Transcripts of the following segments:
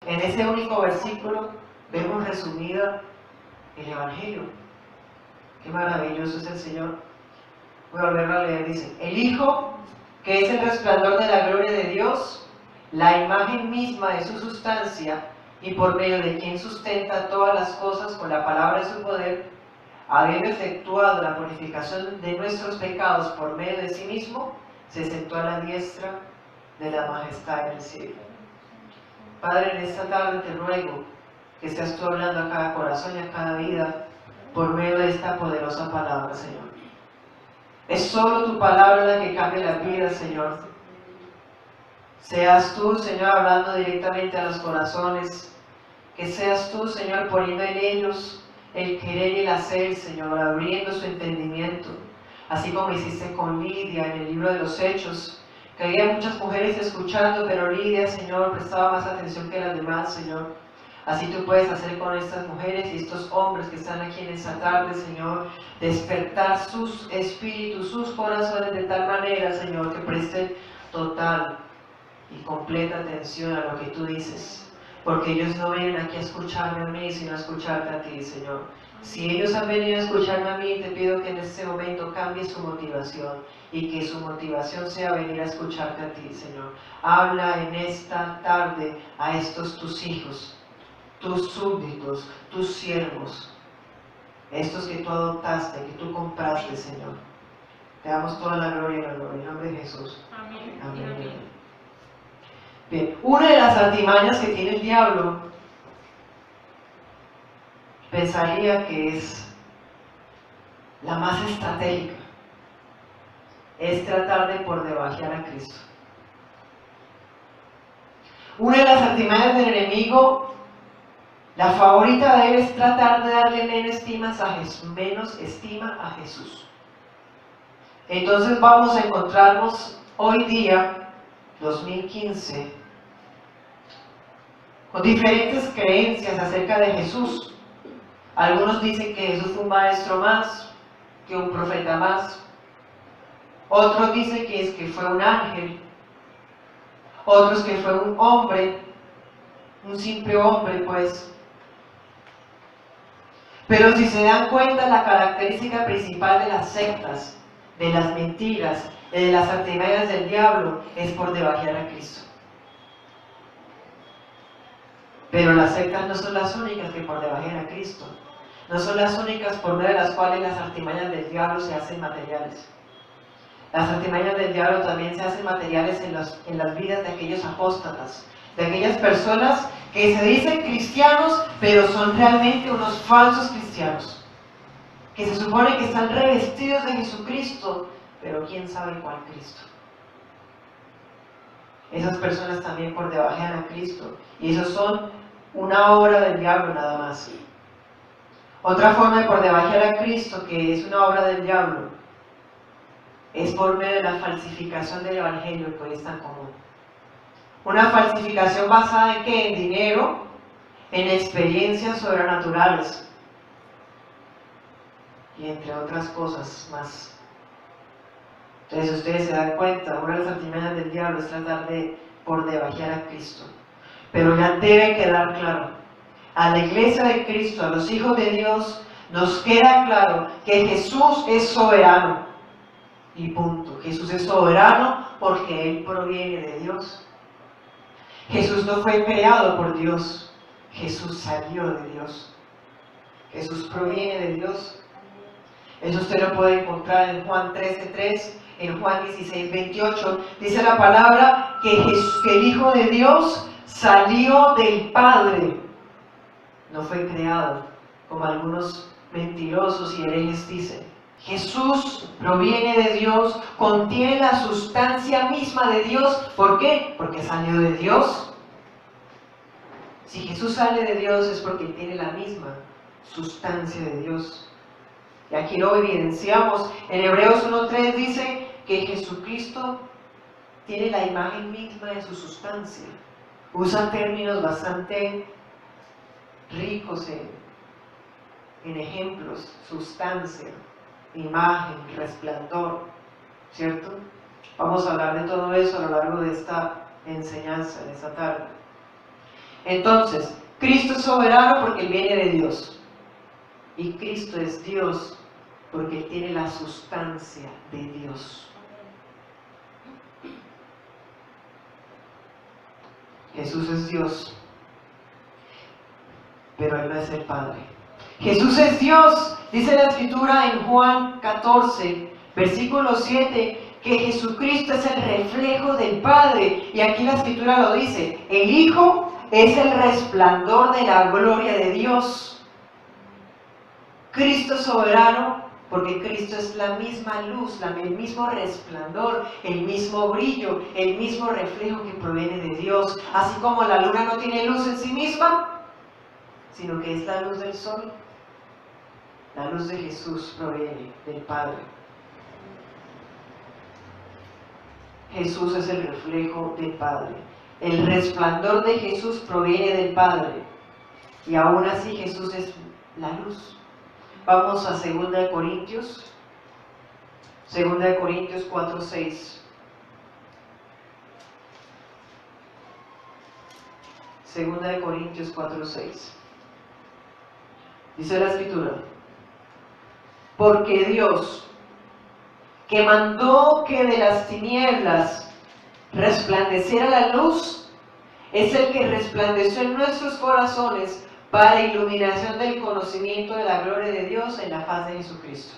En ese único versículo vemos resumida el Evangelio. Qué maravilloso es el Señor. Voy a volver a leer, dice: el Hijo, que es el resplandor de la gloria de Dios, la imagen misma de su sustancia, y por medio de quien sustenta todas las cosas con la palabra de su poder, habiendo efectuado la purificación de nuestros pecados por medio de sí mismo, se sentó a la diestra de la majestad en el cielo. Padre, en esta tarde te ruego que seas tú hablando a cada corazón y a cada vida por medio de esta poderosa palabra, Señor. Es solo tu palabra la que cambia la vida, Señor. Seas tú, Señor, hablando directamente a los corazones. Que seas tú, Señor, poniendo en ellos el querer y el hacer, Señor, abriendo su entendimiento. Así como hiciste con Lidia en el libro de los Hechos, que había muchas mujeres escuchando, pero Lidia, Señor, prestaba más atención que las demás, Señor. Así tú puedes hacer con estas mujeres y estos hombres que están aquí en esta tarde, Señor, despertar sus espíritus, sus corazones de tal manera, Señor, que presten total y completa atención a lo que tú dices. Porque ellos no vienen aquí a escucharme a mí, sino a escucharte a ti, Señor. Si ellos han venido a escucharme a mí, te pido que en este momento cambie su motivación y que su motivación sea venir a escucharte a ti, Señor. Habla en esta tarde a estos tus hijos, tus súbditos, tus siervos, estos que tú adoptaste, que tú compraste, Señor. Te damos toda la gloria y el honor en nombre de Jesús. Amén. Amén. Bien, una de las artimañas que tiene el diablo, pensaría que es la más estratégica, es tratar de por debajear a Cristo. Una de las artimañas del enemigo, la favorita de él, es tratar de darle menos estima a Jesús. Entonces vamos a encontrarnos hoy día, 2015, con diferentes creencias acerca de Jesús. Algunos dicen que Jesús fue un maestro más, que un profeta más. Otros dicen que fue un ángel. Otros que fue un hombre, un simple hombre, pues. Pero si se dan cuenta, la característica principal de las sectas, de las mentiras, de las artimañas del diablo, es por debajear a Cristo. Pero las sectas no son las únicas que por debajear a Cristo. No son las únicas por medio de las cuales las artimañas del diablo se hacen materiales. Las artimañas del diablo también se hacen materiales en las vidas de aquellos apóstatas, de aquellas personas que se dicen cristianos, pero son realmente unos falsos cristianos, que se supone que están revestidos de Jesucristo, pero quién sabe cuál Cristo. Esas personas también por debajear a Cristo, y esos son una obra del diablo nada más. Otra forma de por debajear a Cristo, que es una obra del diablo, es por medio de la falsificación del Evangelio, que hoy es tan común. Una falsificación basada en ¿qué? En dinero, en experiencias sobrenaturales y entre otras cosas más. Entonces ustedes se dan cuenta, una de las artimañas del diablo es tratar de por debajear a Cristo. Pero ya debe quedar claro, a la iglesia de Cristo, a los hijos de Dios, nos queda claro que Jesús es soberano. Y punto. Jesús es soberano porque Él proviene de Dios. Jesús no fue creado por Dios, Jesús salió de Dios. Jesús proviene de Dios. Eso usted lo puede encontrar en Juan 13:3, en Juan 16:28. Dice la palabra que el Hijo de Dios salió del Padre. No fue creado, como algunos mentirosos y herejes dicen. Jesús proviene de Dios, contiene la sustancia misma de Dios. ¿Por qué? Porque salió de Dios. Si Jesús sale de Dios es porque tiene la misma sustancia de Dios. Y aquí lo evidenciamos. En Hebreos 1:3 dice que Jesucristo tiene la imagen misma de su sustancia. Usa términos bastante ricos en ejemplos, sustancia, imagen, resplandor, ¿cierto? Vamos a hablar de todo eso a lo largo de esta enseñanza, de esta tarde. Entonces, Cristo es soberano porque Él viene de Dios. Y Cristo es Dios porque Él tiene la sustancia de Dios. Jesús es Dios, pero Él no es el Padre. Jesús es Dios, dice la Escritura en Juan 14, versículo 7, que Jesucristo es el reflejo del Padre. Y aquí la Escritura lo dice, el Hijo es el resplandor de la gloria de Dios. Cristo es soberano porque Cristo es la misma luz, el mismo resplandor, el mismo brillo, el mismo reflejo que proviene de Dios. Así como la luna no tiene luz en sí misma, sino que es la luz del sol. La luz de Jesús proviene del Padre. Jesús es el reflejo del Padre. El resplandor de Jesús proviene del Padre. Y aún así Jesús es la luz. Vamos a 2 Corintios 4:6. 2 Corintios 4:6. Dice la Escritura, porque Dios, que mandó que de las tinieblas resplandeciera la luz, es el que resplandeció en nuestros corazones para iluminación del conocimiento de la gloria de Dios en la faz de Jesucristo.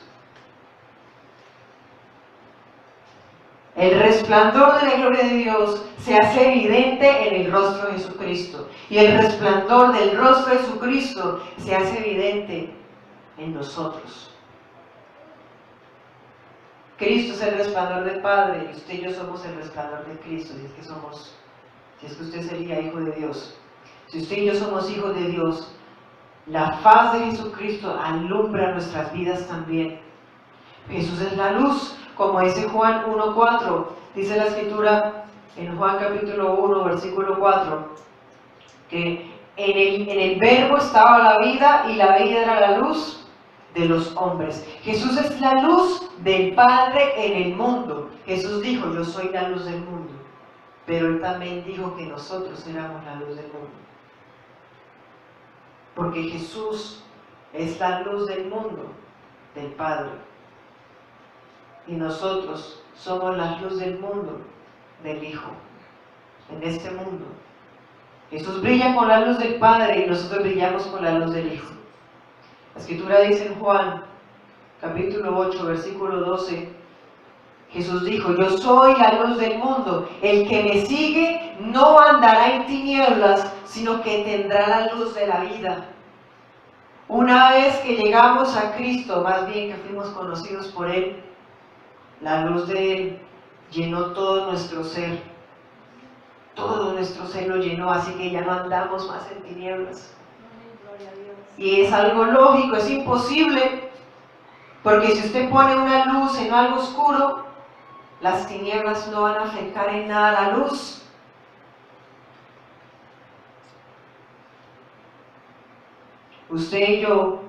El resplandor de la gloria de Dios se hace evidente en el rostro de Jesucristo. Y el resplandor del rostro de Jesucristo se hace evidente en nosotros. Cristo es el resplandor del Padre y usted y yo somos el resplandor de Cristo, si es que usted sería hijo de Dios. Si usted y yo somos hijos de Dios, la faz de Jesucristo alumbra nuestras vidas también. Jesús es la luz, como dice Juan 1:4, dice la Escritura en Juan capítulo 1, versículo 4, que en el verbo estaba la vida y la vida era la luz de los hombres. Jesús es la luz del Padre en el mundo. Jesús dijo, yo soy la luz del mundo, pero Él también dijo que nosotros éramos la luz del mundo. Porque Jesús es la luz del mundo, del Padre. Y nosotros somos la luz del mundo, del Hijo, en este mundo. Jesús brilla con la luz del Padre y nosotros brillamos con la luz del Hijo. La Escritura dice en Juan, capítulo 8, versículo 12, Jesús dijo, yo soy la luz del mundo, el que me sigue no andará en tinieblas, sino que tendrá la luz de la vida. Una vez que llegamos a Cristo, más bien que fuimos conocidos por Él, la luz de Él llenó todo nuestro ser. Todo nuestro ser lo llenó, así que ya no andamos más en tinieblas. Y es algo lógico, es imposible, porque si usted pone una luz en algo oscuro, las tinieblas no van a afectar en nada la luz. Usted y yo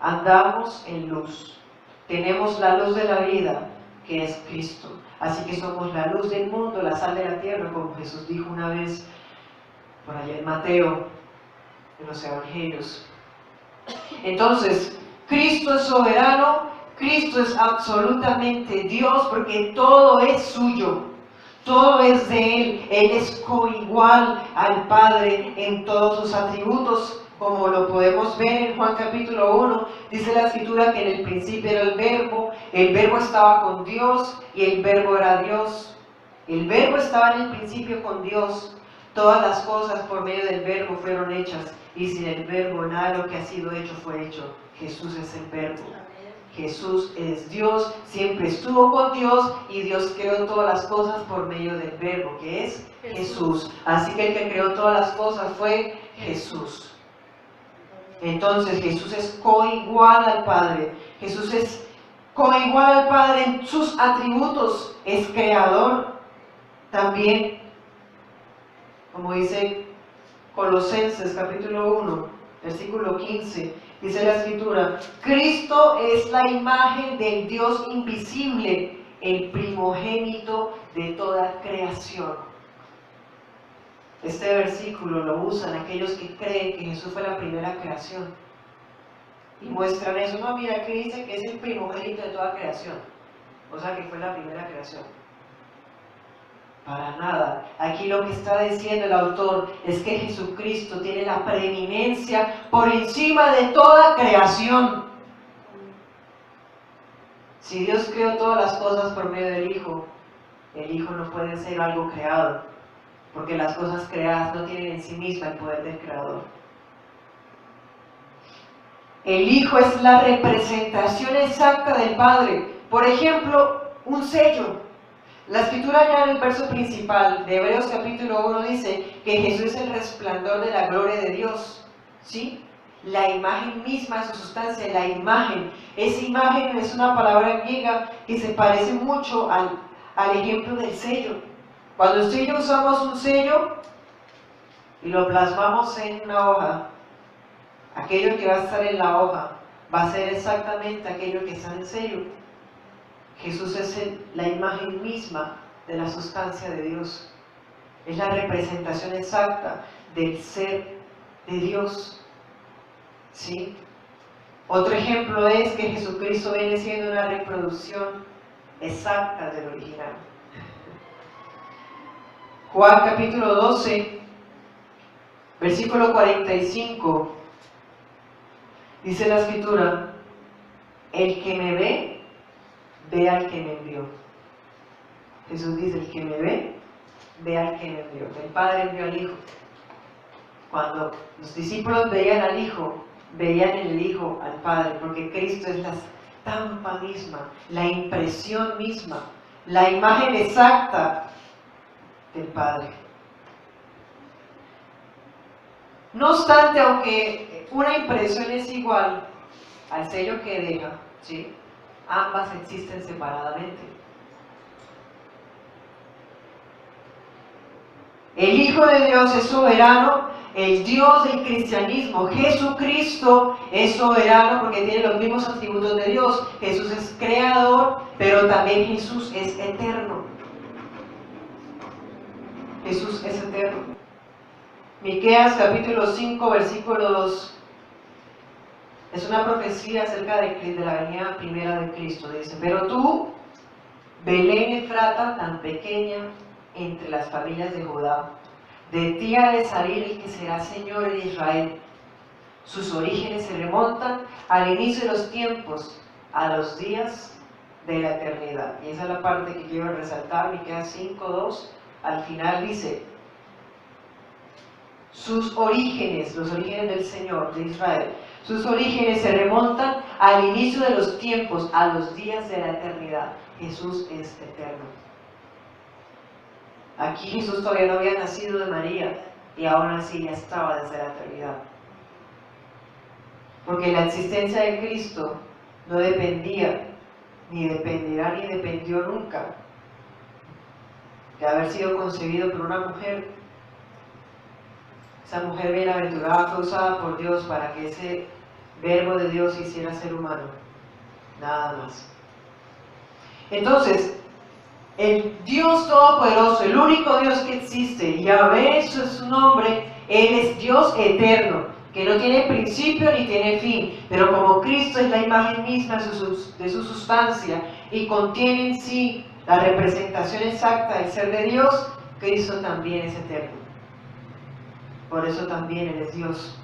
andamos en luz. Tenemos la luz de la vida, que es Cristo. Así que somos la luz del mundo, la sal de la tierra, como Jesús dijo una vez por allá en Mateo, en los Evangelios. Entonces, Cristo es soberano. Cristo es absolutamente Dios porque todo es suyo, todo es de Él. Él es coigual al Padre en todos sus atributos, como lo podemos ver en Juan capítulo 1. Dice la Escritura que en el principio era el verbo estaba con Dios y el verbo era Dios. El verbo estaba en el principio con Dios. Todas las cosas por medio del verbo fueron hechas y sin el verbo nada de lo que ha sido hecho fue hecho. Jesús es el verbo. Jesús es Dios, siempre estuvo con Dios y Dios creó todas las cosas por medio del verbo, que es Jesús. Así que el que creó todas las cosas fue Jesús. Entonces Jesús es coigual al Padre. Jesús es coigual al Padre en sus atributos. Es creador también, como dice Colosenses capítulo 1, versículo 15. Dice la Escritura, Cristo es la imagen del Dios invisible, el primogénito de toda creación. Este versículo lo usan aquellos que creen que Jesús fue la primera creación. Y muestran eso. No, mira, aquí dice que es el primogénito de toda creación. O sea, que fue la primera creación. Para nada. Aquí lo que está diciendo el autor es que Jesucristo tiene la preeminencia por encima de toda creación. Si Dios creó todas las cosas por medio del Hijo, el Hijo no puede ser algo creado, porque las cosas creadas no tienen en sí misma el poder del Creador. El Hijo es la representación exacta del Padre. Por ejemplo, un sello. La Escritura ya en el verso principal de Hebreos capítulo 1 dice que Jesús es el resplandor de la gloria de Dios. ¿Sí? La imagen misma de su sustancia, la imagen. Esa imagen es una palabra griega que se parece mucho al ejemplo del sello. Cuando usted y yo usamos un sello y lo plasmamos en una hoja, aquello que va a estar en la hoja va a ser exactamente aquello que está en el sello. Jesús es la imagen misma de la sustancia de Dios. Es la representación exacta del ser de Dios. ¿Sí? Otro ejemplo es que Jesucristo viene siendo una reproducción exacta del original. Juan capítulo 12, versículo 45, dice la Escritura: el que me ve, ve al que me envió. Jesús dice: el que me ve, ve al que me envió. El Padre envió al Hijo. Cuando los discípulos veían al Hijo, veían en el Hijo al Padre, porque Cristo es la estampa misma, la impresión misma, la imagen exacta del Padre. No obstante, aunque una impresión es igual al sello que deja, ¿sí?, ambas existen separadamente. El Hijo de Dios es soberano, el Dios del cristianismo, Jesucristo, es soberano porque tiene los mismos atributos de Dios. Jesús es creador, pero también Jesús es eterno. Jesús es eterno. Miqueas capítulo 5, versículo 2. Es una profecía acerca de la venida primera de Cristo. Dice: pero tú, Belén Efrata, tan pequeña entre las familias de Judá, de ti ha de salir el que será Señor en Israel. Sus orígenes se remontan al inicio de los tiempos, a los días de la eternidad. Y esa es la parte que quiero resaltar. Miqueas 5, 2. Al final dice: sus orígenes, los orígenes del Señor de Israel, sus orígenes se remontan al inicio de los tiempos, a los días de la eternidad. Jesús es eterno. Aquí Jesús todavía no había nacido de María, y aún así ya estaba desde la eternidad. Porque la existencia de Cristo no dependía, ni dependerá, ni dependió nunca de haber sido concebido por una mujer. Esa mujer bienaventurada fue usada por Dios para que ese verbo de Dios hiciera ser humano. Nada más. Entonces, el Dios Todopoderoso, el único Dios que existe, Yahvé, eso es su nombre, Él es Dios eterno, que no tiene principio ni tiene fin, pero como Cristo es la imagen misma de su sustancia y contiene en sí la representación exacta del ser de Dios, Cristo también es eterno. Por eso también Él es Dios.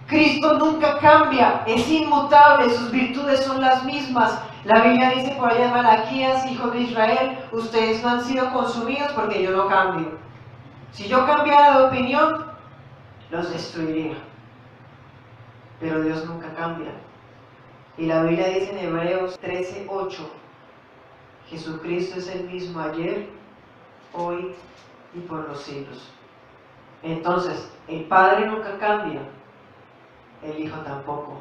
Cristo nunca cambia, es inmutable, sus virtudes son las mismas. La Biblia dice por allá en Malaquías: hijos de Israel, ustedes no han sido consumidos porque yo no cambio. Si yo cambiara de opinión, los destruiría. Pero Dios nunca cambia. Y la Biblia dice en Hebreos 13, 8: Jesucristo es el mismo ayer, hoy y por los siglos. Entonces, el Padre nunca cambia, el Hijo tampoco.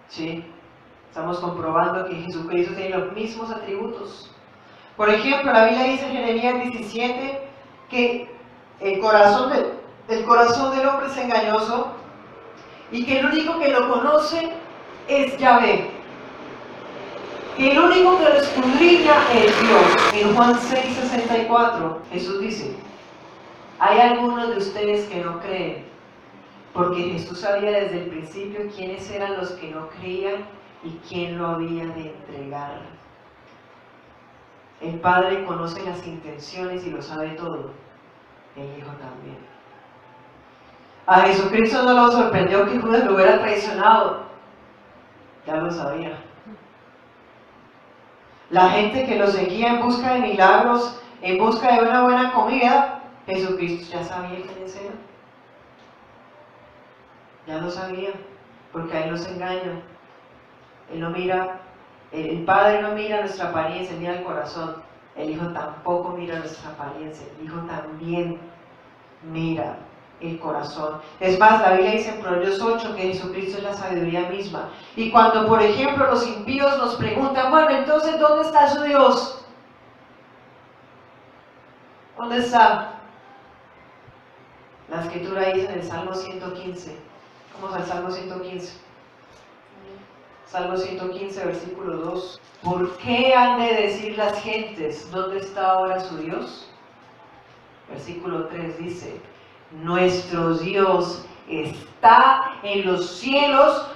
¿Sí? Estamos comprobando que Jesucristo tiene los mismos atributos. Por ejemplo, la Biblia dice en Jeremías 17 que el corazón del hombre es engañoso y que el único que lo conoce es Yahvé. que el único que lo escudriña es Dios. En Juan 6:64, Jesús dice: hay algunos de ustedes que no creen, porque Jesús sabía desde el principio quiénes eran los que no creían y quién lo había de entregar. El Padre conoce las intenciones y lo sabe todo. El Hijo también. A Jesucristo no lo sorprendió que Judas lo hubiera traicionado. Ya lo sabía. La gente que lo seguía en busca de milagros, en busca de una buena comida, Jesucristo ya sabía quiénes eran. Ya lo sabía, porque a Él nos engaña. Él no mira, el Padre no mira nuestra apariencia, mira el corazón. El Hijo tampoco mira nuestra apariencia, el Hijo también mira el corazón. Es más, la Biblia dice en Proverbios 8 que Jesucristo es la sabiduría misma. Y cuando, por ejemplo, los impíos nos preguntan, bueno, entonces, ¿dónde está su Dios? ¿Dónde está? La Escritura dice en el Salmo 115. Vamos al Salmo 115. Salmo 115, versículo 2. ¿Por qué han de decir las gentes, ¿dónde está ahora su Dios? Versículo 3 dice: nuestro Dios está en los cielos,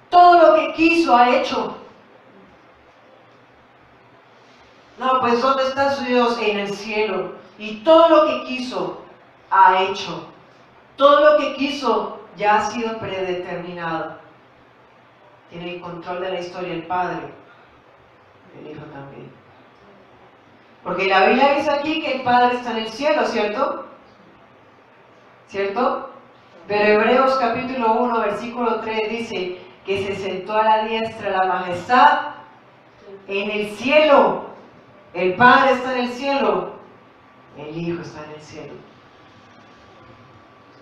todo lo que quiso ha hecho. No, pues ¿dónde está su Dios? En el cielo. Y todo lo que quiso ha hecho. Todo lo que quiso ya ha sido predeterminado. Tiene el control de la historia el Padre, el Hijo también. Porque la Biblia dice aquí que el Padre está en el cielo, ¿cierto? ¿Cierto? Pero Hebreos capítulo 1, versículo 3 dice que se sentó a la diestra la majestad en el cielo. El Padre está en el cielo, el Hijo está en el cielo.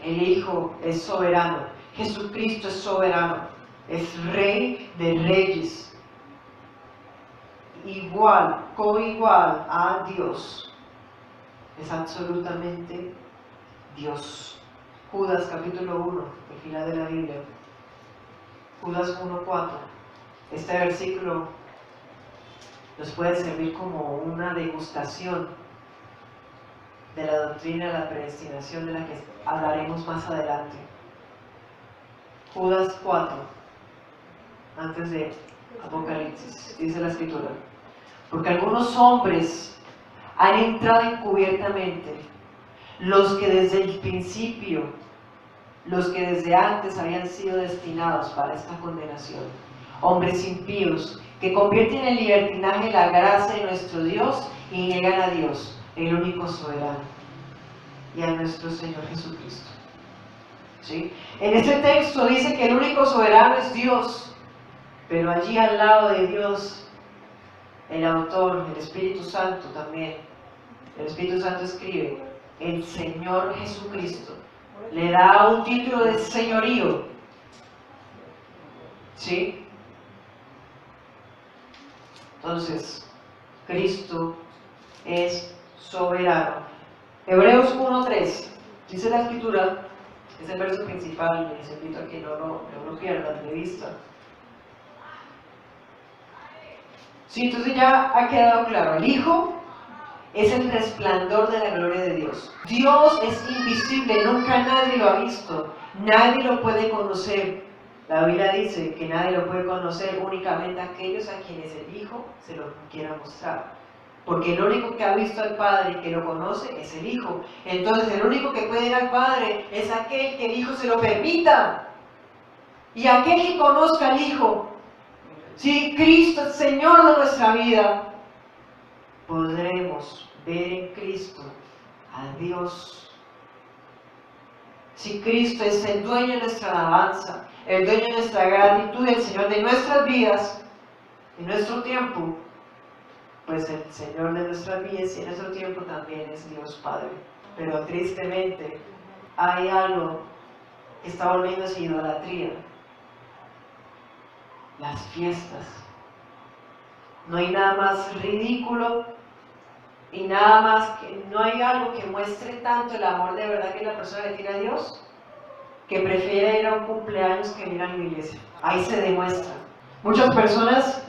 El Hijo es soberano, Jesucristo es soberano, es Rey de reyes, igual, coigual a Dios, es absolutamente Dios. Judas capítulo 1, el final de la Biblia, Judas 1:4. Este versículo nos puede servir como una degustación de la doctrina de la predestinación, de la que hablaremos más adelante. Judas 4, antes de Apocalipsis, dice la Escritura: porque algunos hombres han entrado encubiertamente, los que desde el principio, los que desde antes habían sido destinados para esta condenación, hombres impíos, que convierten en libertinaje la gracia de nuestro Dios y niegan a Dios, el único soberano, y a nuestro Señor Jesucristo. ¿Sí? En este texto dice que el único soberano es Dios, pero allí al lado de Dios, el autor, el Espíritu Santo también, el Espíritu Santo escribe: el Señor Jesucristo. Le da un título de señorío. ¿Sí? Entonces, Cristo es soberano. Hebreos 1:3 dice la Escritura, es el verso principal, les invito a que no lo pierdan de vista. Sí, entonces ya ha quedado claro, el Hijo es el resplandor de la gloria de Dios. Dios es invisible, nunca nadie lo ha visto, nadie lo puede conocer. La Biblia dice que nadie lo puede conocer, únicamente aquellos a quienes el Hijo se lo quiera mostrar. Porque el único que ha visto al Padre y que lo conoce es el Hijo. Entonces el único que puede ir al Padre es aquel que el Hijo se lo permita. Y aquel que conozca al Hijo, si Cristo es Señor de nuestra vida, podremos ver en Cristo a Dios. Si Cristo es el dueño de nuestra alabanza, el dueño de nuestra gratitud, el Señor de nuestras vidas, de nuestro tiempo, pues el Señor de nuestras vidas y en nuestro tiempo también es Dios Padre. Pero tristemente hay algo que está volviéndose idolatría: las fiestas. No hay nada más ridículo y nada más que, no hay algo que muestre tanto el amor de verdad que la persona le tiene a Dios, que prefiere ir a un cumpleaños que ir a la iglesia. Ahí se demuestra. Muchas personas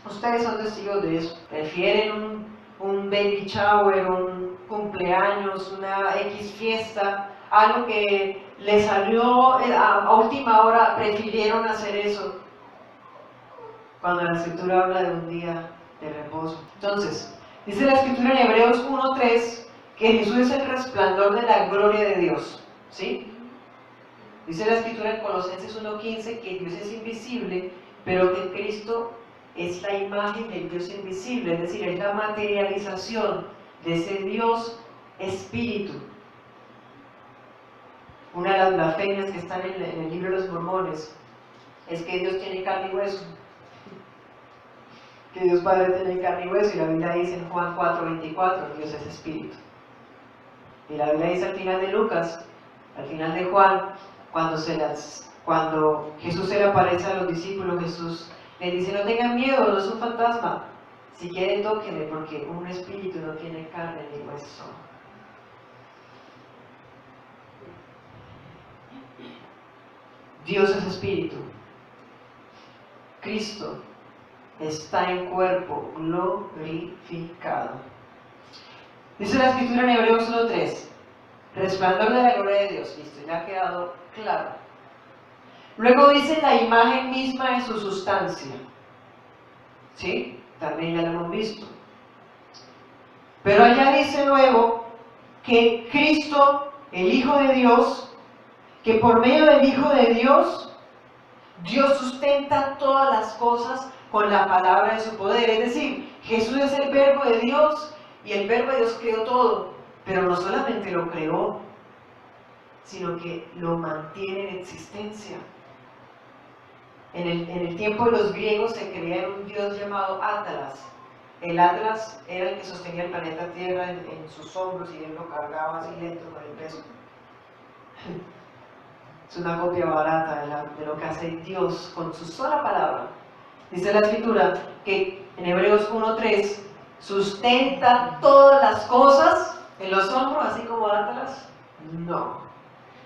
Ustedes son testigos de eso. Prefieren un baby shower, un cumpleaños, una X fiesta, algo que les salió a última hora, prefirieron hacer eso, cuando la Escritura habla de un día de reposo. Entonces, dice la Escritura en Hebreos 1:3 que Jesús es el resplandor de la gloria de Dios, ¿sí? Dice la Escritura en Colosenses 1:15 que Dios es invisible, pero que Cristo es la imagen del Dios invisible, es decir, es la materialización de ese Dios espíritu. Una de las blasfemias que están en el libro de los Mormones es que Dios tiene carne y hueso, que Dios Padre tiene carne y hueso, y la Biblia dice en Juan 4:24, Dios es espíritu. Y la Biblia dice al final de Lucas, al final de Juan, cuando Jesús se le aparece a los discípulos, Jesús les dice: no tengan miedo, no es un fantasma, si quieren tóquenme, porque un espíritu no tiene carne ni hueso. Dios es espíritu. Cristo está en cuerpo glorificado. Dice la Escritura en Hebreos 1:3, resplandor de la gloria de Dios. Listo, ya ha quedado claro. Luego dice la imagen misma de su sustancia. ¿Sí? También ya lo hemos visto. Pero allá dice luego que Cristo, el Hijo de Dios, que por medio del Hijo de Dios, Dios sustenta todas las cosas con la palabra de su poder. Es decir, Jesús es el Verbo de Dios y el Verbo de Dios creó todo, pero no solamente lo creó, sino que lo mantiene en existencia. En el tiempo de los griegos se creía un dios llamado Atlas. El Atlas era el que sostenía el planeta Tierra en sus hombros y él lo cargaba así lento con el peso. Es una copia barata de lo que hace Dios con su sola palabra. Dice la Escritura que en Hebreos 1:3 sustenta todas las cosas en los hombros, así como Atlas. No.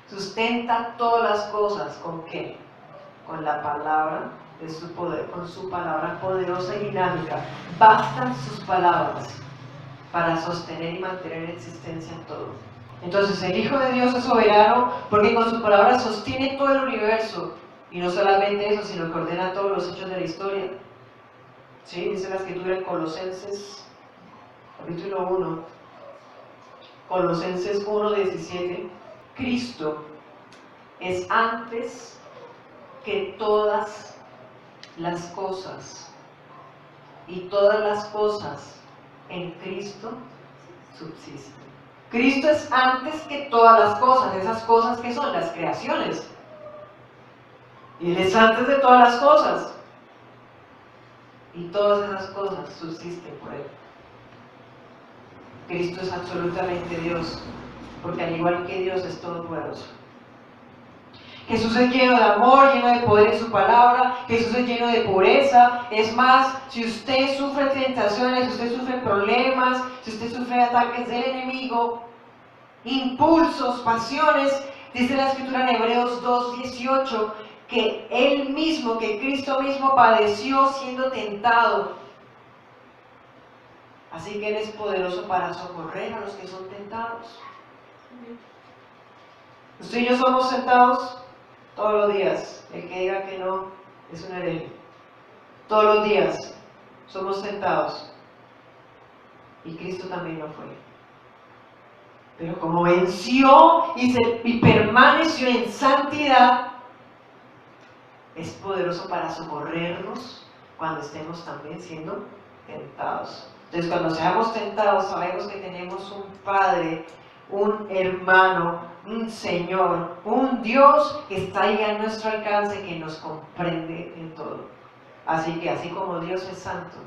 Sustenta todas las cosas. ¿Con qué? Con la palabra de su poder, con su palabra poderosa y dinámica. Bastan sus palabras para sostener y mantener en existencia todo. Entonces el Hijo de Dios es soberano porque con su palabra sostiene todo el universo, y no solamente eso, sino que ordena todos los hechos de la historia. ¿Sí? Dice la Escritura en Colosenses capítulo 1, Colosenses 1:17, Cristo es antes que todas las cosas, y todas las cosas en Cristo subsisten. Cristo es antes que todas las cosas. ¿Esas cosas qué son? Las creaciones. Y Él es antes de todas las cosas. Y todas esas cosas subsisten por Él. Cristo es absolutamente Dios, porque al igual que Dios es todopoderoso. Jesús es lleno de amor, lleno de poder en su palabra. Jesús es lleno de pureza. Es más, si usted sufre tentaciones, si usted sufre problemas, si usted sufre ataques del enemigo, impulsos, pasiones, dice la Escritura en Hebreos 2:18 que Él mismo, que Cristo mismo padeció siendo tentado. Así que Él es poderoso para socorrer a los que son tentados. Usted y yo somos tentados todos los días. El que diga que no es un hereje. Todos los días somos tentados. Y Cristo también lo fue. Pero como venció y permaneció en santidad, es poderoso para socorrernos cuando estemos también siendo tentados. Entonces, cuando seamos tentados, sabemos que tenemos un Padre, un hermano, un Señor, un Dios que está ahí a nuestro alcance, que nos comprende en todo. Así que, así como Dios es santo,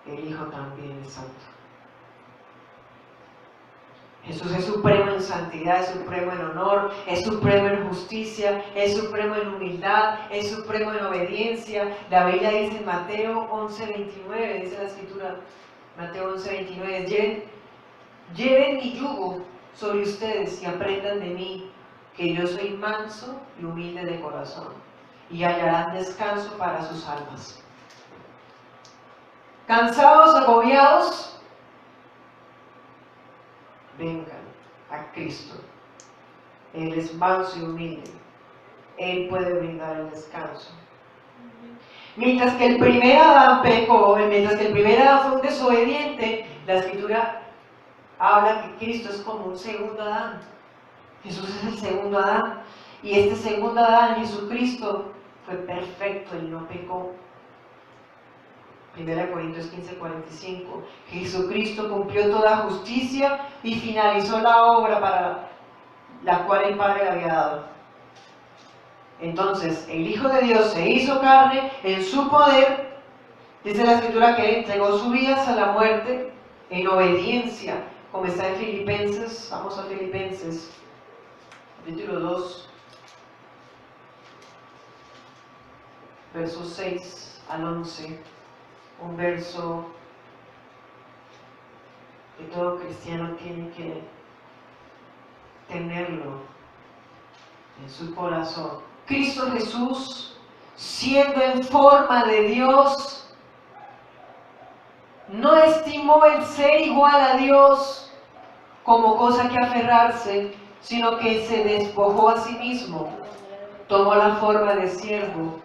el Hijo también es santo. Jesús es supremo en santidad, es supremo en honor, es supremo en justicia, es supremo en humildad, es supremo en obediencia. La Biblia dice en Mateo 11:29, dice la Escritura, Mateo 11:29, lleven mi yugo sobre ustedes y aprendan de mí, que yo soy manso y humilde de corazón, y hallarán descanso para sus almas. cansados, agobiados, vengan a Cristo. Él es manso y humilde. Él puede brindar el descanso. Mientras que el primer Adán pecó, mientras que el primer Adán fue un desobediente, la Escritura habla que Cristo es como un segundo Adán. Jesús es el segundo Adán. Y este segundo Adán, Jesucristo, fue perfecto, Él no pecó. 1 Corintios 15:45. Jesucristo cumplió toda justicia y finalizó la obra para la cual el Padre le había dado. Entonces, el Hijo de Dios se hizo carne en su poder. Dice la Escritura que Él entregó su vida hasta la muerte en obediencia, como está en Filipenses. Vamos a Filipenses, capítulo 2, versos 6 al 11. Un verso que todo cristiano tiene que tenerlo en su corazón. Cristo Jesús, siendo en forma de Dios, no estimó el ser igual a Dios como cosa que aferrarse, sino que se despojó a sí mismo, tomó la forma de siervo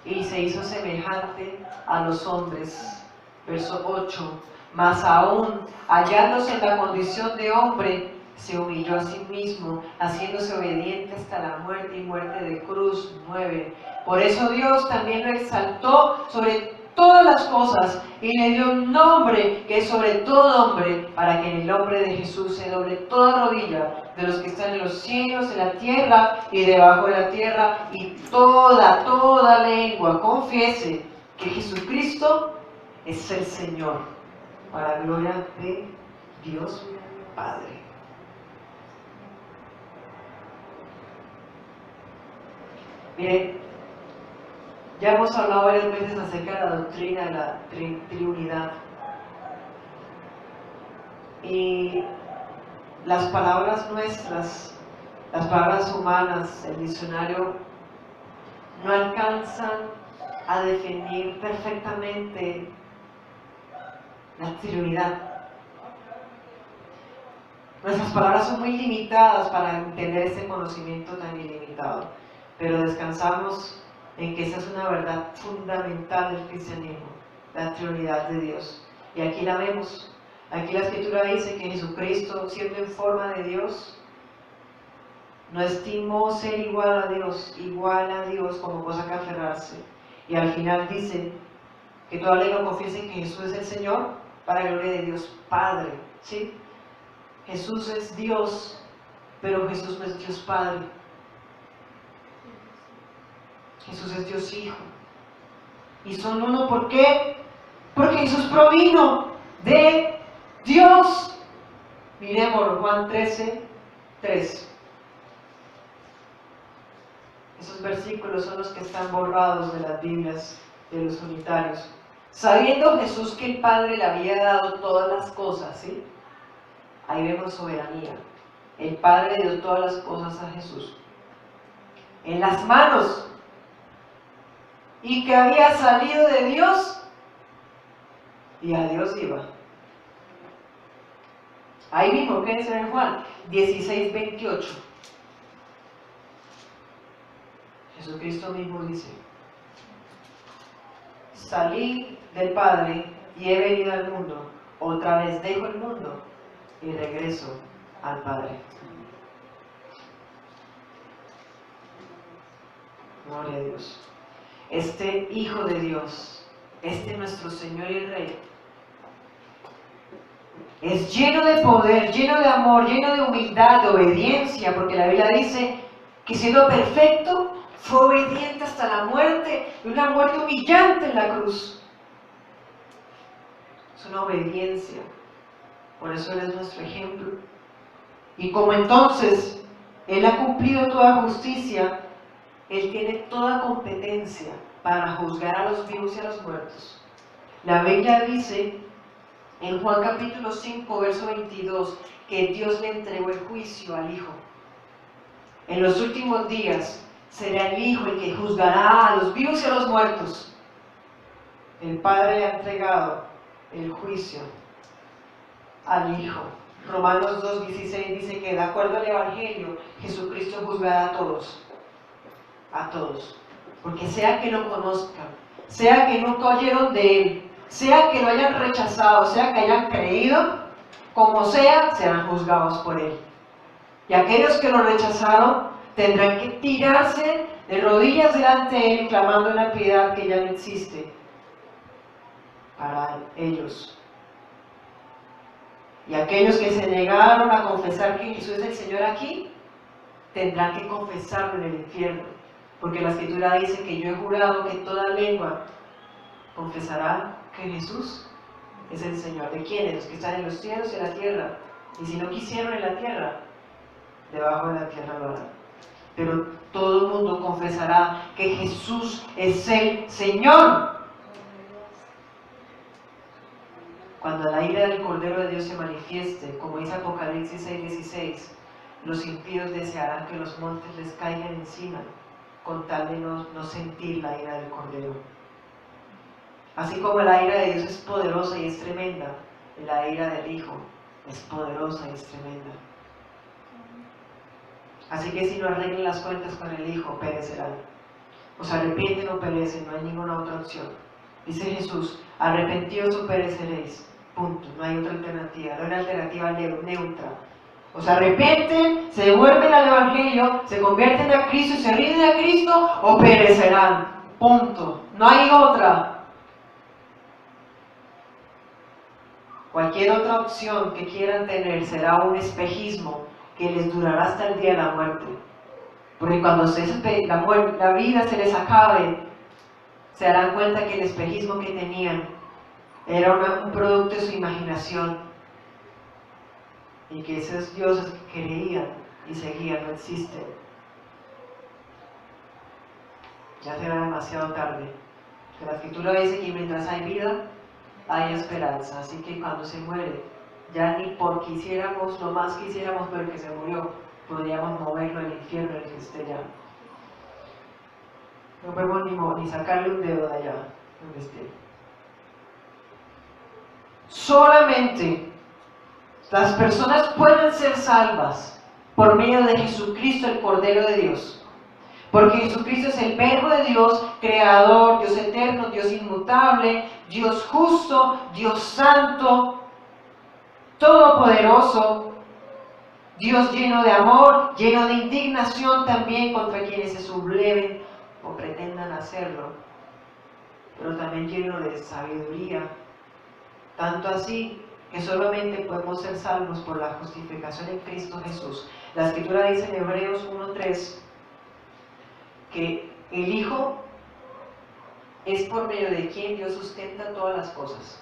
y se hizo semejante a los hombres. Verso 8. Mas aún, hallándose en la condición de hombre, se humilló a sí mismo, haciéndose obediente hasta la muerte y muerte de cruz. 9. Por eso Dios también lo exaltó sobre todas las cosas y le dio un nombre que es sobre todo nombre, para que en el nombre de Jesús se doble toda rodilla de los que están en los cielos, en la tierra y debajo de la tierra, y toda lengua confiese que Jesucristo es el Señor, para gloria de Dios Padre. Miren, ya hemos hablado varias veces acerca de la doctrina de la Trinidad. Y las palabras nuestras, las palabras humanas, el diccionario, no alcanzan a definir perfectamente la Trinidad. Nuestras palabras son muy limitadas para entender ese conocimiento tan ilimitado, pero descansamos en que esa es una verdad fundamental del cristianismo, la Trinidad de Dios. Y aquí la vemos. Aquí la Escritura dice que Jesucristo, siendo en forma de Dios, no estimó ser igual a Dios como cosa que aferrarse. Y al final dice que toda lengua confiese que Jesús es el Señor, para la gloria de Dios Padre. ¿Sí? Jesús es Dios, pero Jesús no es Dios Padre. Jesús es Dios Hijo. Y son uno, ¿por qué? Porque Jesús provino de Dios. Miremos Juan 13:3. Esos versículos son los que están borrados de las Biblias de los unitarios. Sabiendo Jesús que el Padre le había dado todas las cosas, ¿sí? Ahí vemos soberanía. El Padre dio todas las cosas a Jesús en las manos, y que había salido de Dios y a Dios iba. Ahí mismo, ¿qué dice en Juan 16:28? Jesucristo mismo dice: salí del Padre y he venido al mundo, otra vez dejo el mundo y regreso al Padre. Gloria a Dios. Este Hijo de Dios, este nuestro Señor y Rey, es lleno de poder, lleno de amor, lleno de humildad, de obediencia, porque la Biblia dice que siendo perfecto, fue obediente hasta la muerte, y una muerte humillante en la cruz. Es una obediencia, por eso Él es nuestro ejemplo. Y como entonces Él ha cumplido toda justicia, Él tiene toda competencia para juzgar a los vivos y a los muertos. La Biblia dice en Juan capítulo 5, verso 22, que Dios le entregó el juicio al Hijo. En los últimos días será el Hijo el que juzgará a los vivos y a los muertos. El Padre le ha entregado el juicio al Hijo. Romanos 2:16 dice que de acuerdo al Evangelio, Jesucristo juzgará a todos, porque sea que lo conozcan, sea que nunca oyeron de Él, sea que lo hayan rechazado, sea que hayan creído, como sea, serán juzgados por Él. Y aquellos que lo rechazaron tendrán que tirarse de rodillas delante de Él, clamando una piedad que ya no existe para ellos. Y aquellos que se negaron a confesar que Jesús es el Señor aquí, tendrán que confesarlo en el infierno. Porque la Escritura dice que yo he jurado que toda lengua confesará que Jesús es el Señor. ¿De quiénes? Los que están en los cielos y en la tierra. Y si no quisieron en la tierra, debajo de la tierra lo harán. Pero todo el mundo confesará que Jesús es el Señor. Cuando la ira del Cordero de Dios se manifieste, como dice Apocalipsis 6:16, los impíos desearán que los montes les caigan encima, con tal de no sentir la ira del Cordero. Así como la ira de Dios es poderosa y es tremenda, la ira del Hijo es poderosa y es tremenda. Así que si no arreglan las cuentas con el Hijo, perecerán. O se arrepienten o perecen, no hay ninguna otra opción. Dice Jesús, arrepentidos o pereceréis. Punto, no hay otra alternativa, no hay una alternativa neutra. O se arrepienten, se devuelven al Evangelio, se convierten a Cristo y se rinden a Cristo, o perecerán. Punto, no hay otra. Cualquier otra opción que quieran tener será un espejismo que les durará hasta el día de la muerte. Porque cuando la vida se les acabe, se darán cuenta que el espejismo que tenían era un producto de su imaginación y que esos dioses que creían y seguían no existen. Ya será demasiado tarde. Que la Escritura dice que mientras hay vida, hay esperanza. Así que cuando se muere, ya ni por quisiéramos, lo más quisiéramos ver que se murió, podríamos moverlo al infierno en el que esté ya. No podemos ni sacarle un dedo de allá donde esté. Solamente las personas pueden ser salvas por medio de Jesucristo, el Cordero de Dios. Porque Jesucristo es el Verbo de Dios, Creador, Dios eterno, Dios inmutable, Dios justo, Dios santo, todopoderoso, Dios lleno de amor, lleno de indignación también contra quienes se subleven o pretendan hacerlo, pero también lleno de sabiduría. Tanto así que solamente podemos ser salvos por la justificación en Cristo Jesús. La Escritura dice en Hebreos 1:3 que el Hijo es por medio de quien Dios sustenta todas las cosas.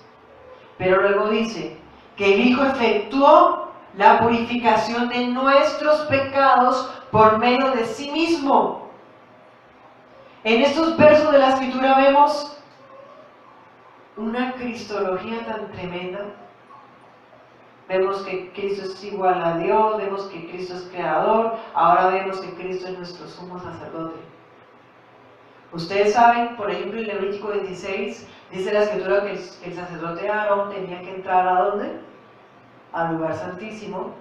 Pero luego dice que el Hijo efectuó la purificación de nuestros pecados por medio de sí mismo. En estos versos de la Escritura vemos una cristología tan tremenda. Vemos que Cristo es igual a Dios, vemos que Cristo es creador, ahora vemos que Cristo es nuestro sumo sacerdote. Ustedes saben, por ejemplo, en Levítico 26 dice la Escritura que el sacerdote Aarón tenía que entrar ¿a dónde? Al lugar santísimo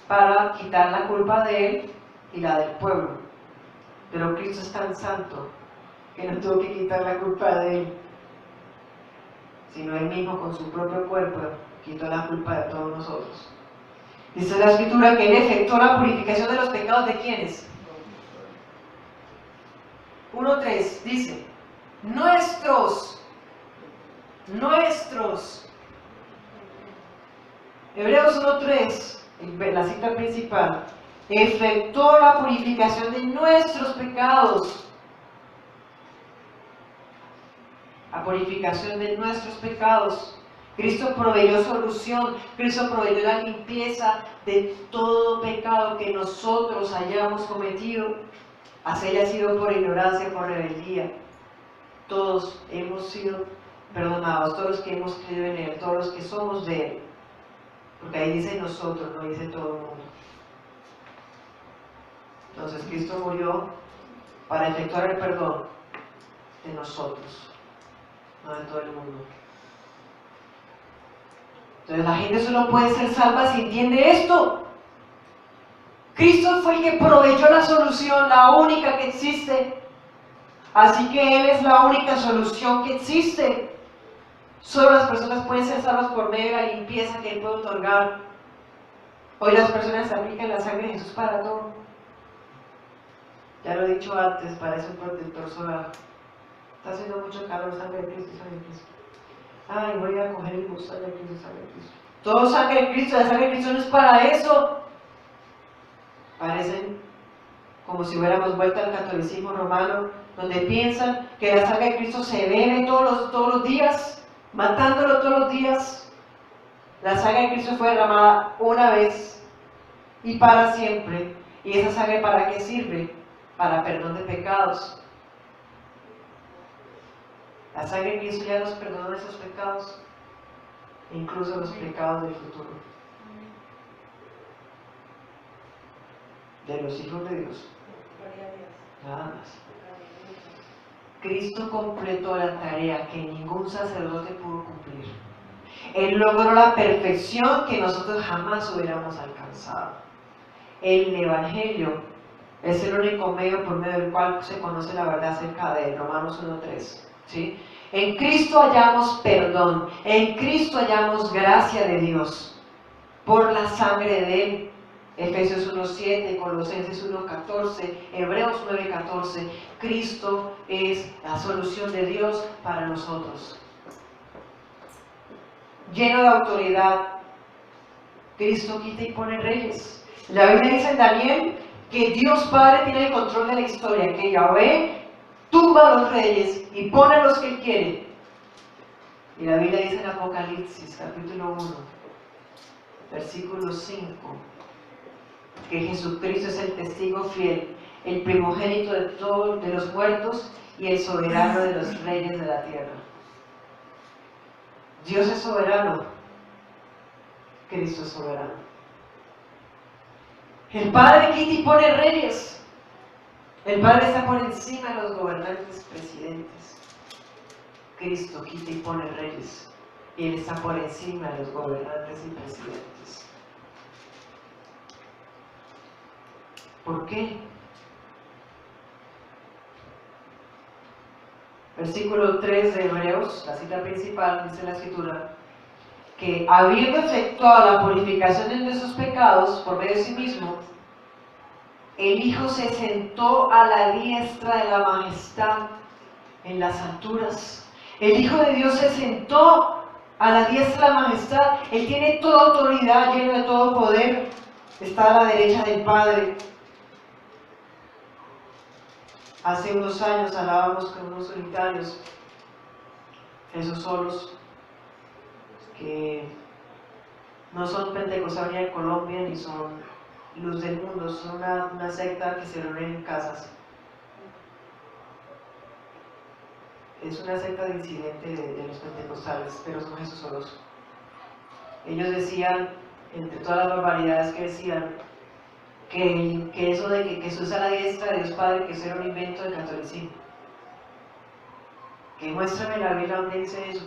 para quitar la culpa de él y la del pueblo. Pero Cristo es tan santo que no tuvo que quitar la culpa de él, sino él mismo con su propio cuerpo quitó la culpa de todos nosotros. Dice la Escritura que él efectuó la purificación de los pecados de ¿quiénes? 1:3 dice, nuestros. Hebreos 1:3, la cita principal, efectuó la purificación de nuestros pecados. La purificación de nuestros pecados. Cristo proveyó solución, Cristo proveyó la limpieza de todo pecado que nosotros hayamos cometido, así haya sido por ignorancia, por rebeldía. Todos hemos sido perdonados, todos los que hemos creído en Él, todos los que somos de Él. Porque ahí dice nosotros, no dice todo el mundo. Entonces Cristo murió para efectuar el perdón de nosotros, no de todo el mundo. Entonces la gente solo puede ser salva si entiende esto. Cristo fue el que proveyó la solución, la única que existe. Así que Él es la única solución que existe. Solo las personas pueden ser salvas por medio de la limpieza que Él puede otorgar. Hoy las personas aplican la sangre de Jesús para todo. Ya lo he dicho antes, parece un protector solar. Está haciendo mucho calor, sangre de Cristo, sangre de Cristo. Ay, voy a coger el bus, sangre de Cristo, sangre de Cristo. Todo sangre de Cristo, la sangre de Cristo no es para eso. Parecen como si hubiéramos vuelto al catolicismo romano, donde piensan que la sangre de Cristo se bebe todos los días, matándolo todos los días. La sangre de Cristo fue derramada una vez y para siempre. ¿Y esa sangre para qué sirve? Para perdón de pecados. La sangre de Cristo ya nos perdonó esos pecados, incluso los pecados del futuro, de los hijos de Dios. Nada más. Cristo completó la tarea que ningún sacerdote pudo cumplir. Él logró la perfección que nosotros jamás hubiéramos alcanzado. El Evangelio es el único medio por medio del cual se conoce la verdad acerca de él. Romanos 1:3. ¿Sí? En Cristo hallamos perdón, en Cristo hallamos gracia de Dios, por la sangre de Él. Efesios 1:7, Colosenses 1:14, Hebreos 9:14. Cristo es la solución de Dios para nosotros. Lleno de autoridad, Cristo quita y pone reyes. La Biblia dice en Daniel que Dios Padre tiene el control de la historia, que Yahvé tumba a los reyes y pone a los que Él quiere. Y la Biblia dice en Apocalipsis, capítulo 1, versículo 5, que Jesucristo es el testigo fiel, el primogénito de todos de los muertos y el soberano de los reyes de la tierra. Dios es soberano, Cristo es soberano. El Padre quita y pone reyes. El Padre está por encima de los gobernantes, presidentes. Cristo quita y pone reyes. Y Él está por encima de los gobernantes y presidentes. ¿Por qué? Versículo 3 de Hebreos, la cita principal, dice la Escritura, que habiendo efectuado la purificación de nuestros pecados por medio de sí mismo, el Hijo se sentó a la diestra de la majestad en las alturas. El Hijo de Dios se sentó a la diestra de la majestad. Él tiene toda autoridad, lleno de todo poder. Está a la derecha del Padre. Hace unos años hablábamos con unos solitarios, esos solos, que no son pentecostales ni de Colombia, ni son luz del mundo, son una secta que se reúne en casas. Es una secta disidente de los pentecostales, pero son Jesús solos. Ellos decían, entre todas las barbaridades que decían, que eso de que Jesús a la diestra de Dios Padre, que eso era un invento del catolicismo. Que muéstrame la Biblia donde dice eso.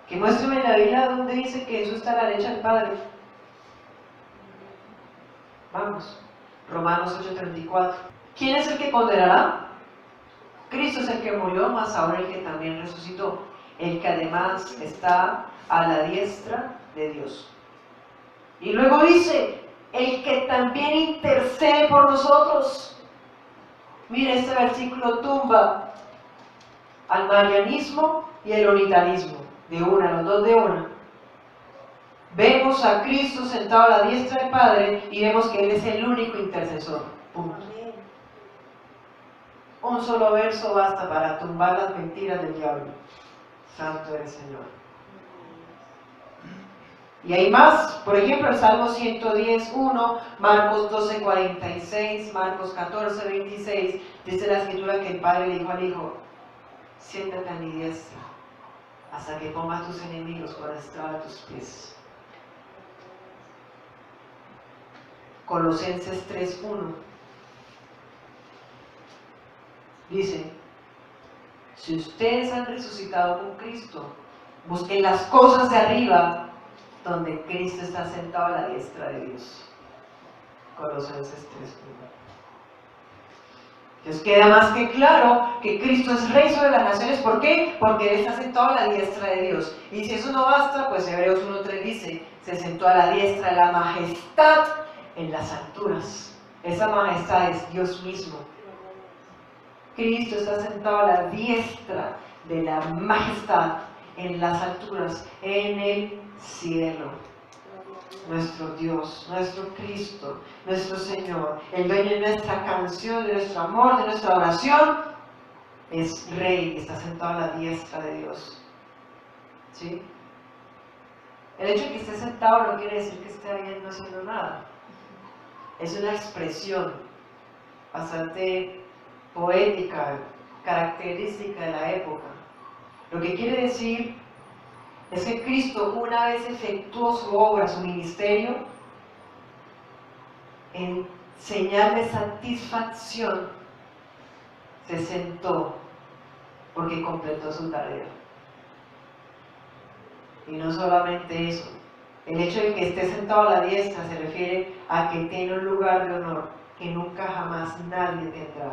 Que muéstrame la Biblia donde dice que Jesús está a la derecha del Padre. Vamos, Romanos 8:34. ¿Quién es el que condenará? Cristo es el que murió, más ahora el que también resucitó, el que además está a la diestra de Dios. Y luego dice, el que también intercede por nosotros. Mira, este versículo tumba al marianismo y el unitarismo, de una, los dos de una. Vemos a Cristo sentado a la diestra del Padre y vemos que Él es el único intercesor. Punto. Un solo verso basta para tumbar las mentiras del diablo. Santo eres Señor. Y hay más, por ejemplo, el Salmo 110:1, Marcos 12:46, Marcos 14:26, dice la Escritura que el Padre le dijo al Hijo, siéntate a mi diestra, hasta que pongas tus enemigos por estrado de tus pies. Colosenses 3:1 dice, si ustedes han resucitado con Cristo, busquen las cosas de arriba, donde Cristo está sentado a la diestra de Dios. Colosenses 3:1. Entonces queda más que claro que Cristo es Rey sobre las naciones. ¿Por qué? Porque Él está sentado a la diestra de Dios. Y si eso no basta, pues Hebreos 1:3 dice, se sentó a la diestra de la majestad en las alturas. Esa majestad es Dios mismo. Cristo está sentado a la diestra de la majestad en las alturas, en el cielo. Nuestro Dios, nuestro Cristo, nuestro Señor, el dueño de nuestra canción, de nuestro amor, de nuestra oración, es Rey, está sentado a la diestra de Dios. ¿Sí? El hecho de que esté sentado no quiere decir que esté ahí no haciendo nada. Es una expresión bastante poética, característica de la época. Lo que quiere decir es que Cristo, una vez efectuó su obra, su ministerio, en señal de satisfacción, se sentó porque completó su tarea. Y no solamente eso, el hecho de que esté sentado a la diestra se refiere a que tiene un lugar de honor que nunca jamás nadie tendrá.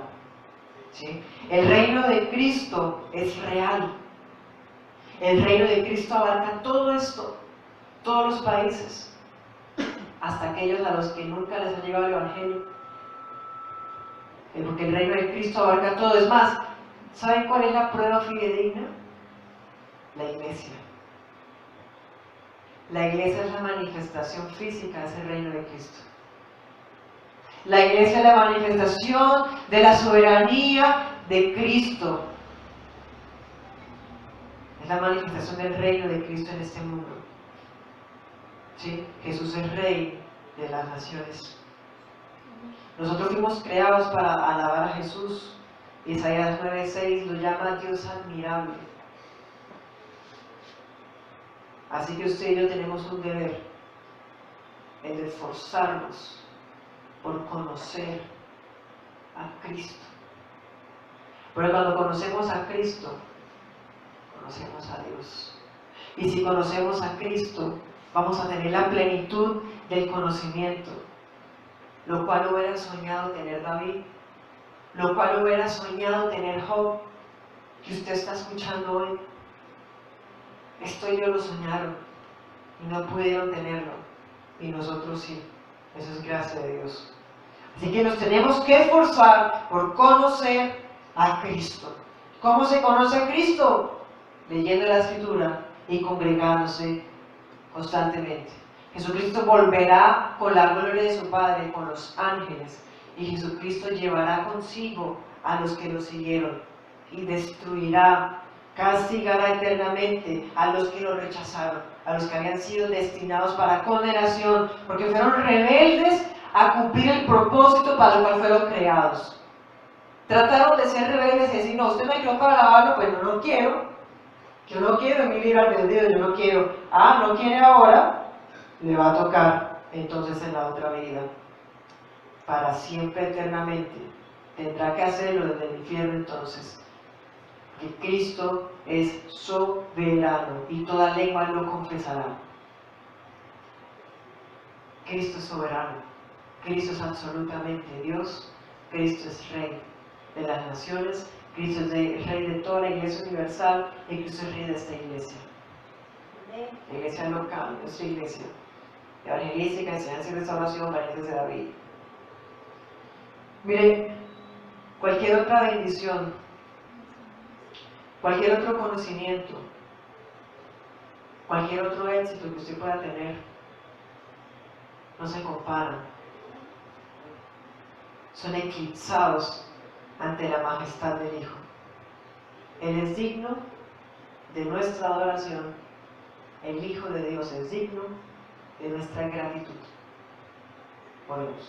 ¿Sí? El reino de Cristo es real. El reino de Cristo abarca todo esto, todos los países, hasta aquellos a los que nunca les ha llegado el Evangelio. Porque el reino de Cristo abarca todo. Es más, ¿saben cuál es la prueba fidedigna? La iglesia. La iglesia es la manifestación física de ese reino de Cristo. La iglesia es la manifestación de la soberanía de Cristo. Es la manifestación del reino de Cristo en este mundo. ¿Sí? Jesús es Rey de las naciones. Nosotros fuimos creados para alabar a Jesús. Isaías 9:6 lo llama Dios admirable. Así que usted y yo tenemos un deber, el de esforzarnos por conocer a Cristo. Pero cuando conocemos a Cristo, conocemos a Dios. Y si conocemos a Cristo, vamos a tener la plenitud del conocimiento, lo cual hubiera soñado tener David, lo cual hubiera soñado tener Job, que usted está escuchando hoy. Esto ellos lo soñaron y no pudieron tenerlo, y nosotros sí. Eso es gracia de Dios. Así que nos tenemos que esforzar por conocer a Cristo. ¿Cómo se conoce a Cristo? Leyendo la Escritura y congregándose constantemente. Jesucristo volverá con la gloria de su Padre, con los ángeles, y Jesucristo llevará consigo a los que lo siguieron y destruirá, castigará eternamente a los que lo rechazaron, a los que habían sido destinados para condenación, porque fueron rebeldes a cumplir el propósito para el cual fueron creados. Trataron de ser rebeldes y decir, no, usted me creó para alabarlo, pues no quiero. Yo no quiero en mi libre albedrío, yo no quiero. Ah, no quiere ahora, le va a tocar entonces en la otra vida. Para siempre, eternamente. Tendrá que hacerlo desde el infierno entonces. Que Cristo es soberano y toda lengua lo confesará. Cristo es soberano. Cristo es absolutamente Dios. Cristo es Rey de las naciones. Cristo es Rey de toda la iglesia universal y Cristo es Rey de esta iglesia. La iglesia local, nuestra iglesia. Evangelística, enseñanza y restauración, valientes de David. Mire, cualquier otra bendición, cualquier otro conocimiento, cualquier otro éxito que usted pueda tener, no se comparan. Son eclipsados ante la majestad del Hijo. Él es digno de nuestra adoración. El Hijo de Dios es digno de nuestra gratitud. Oremos.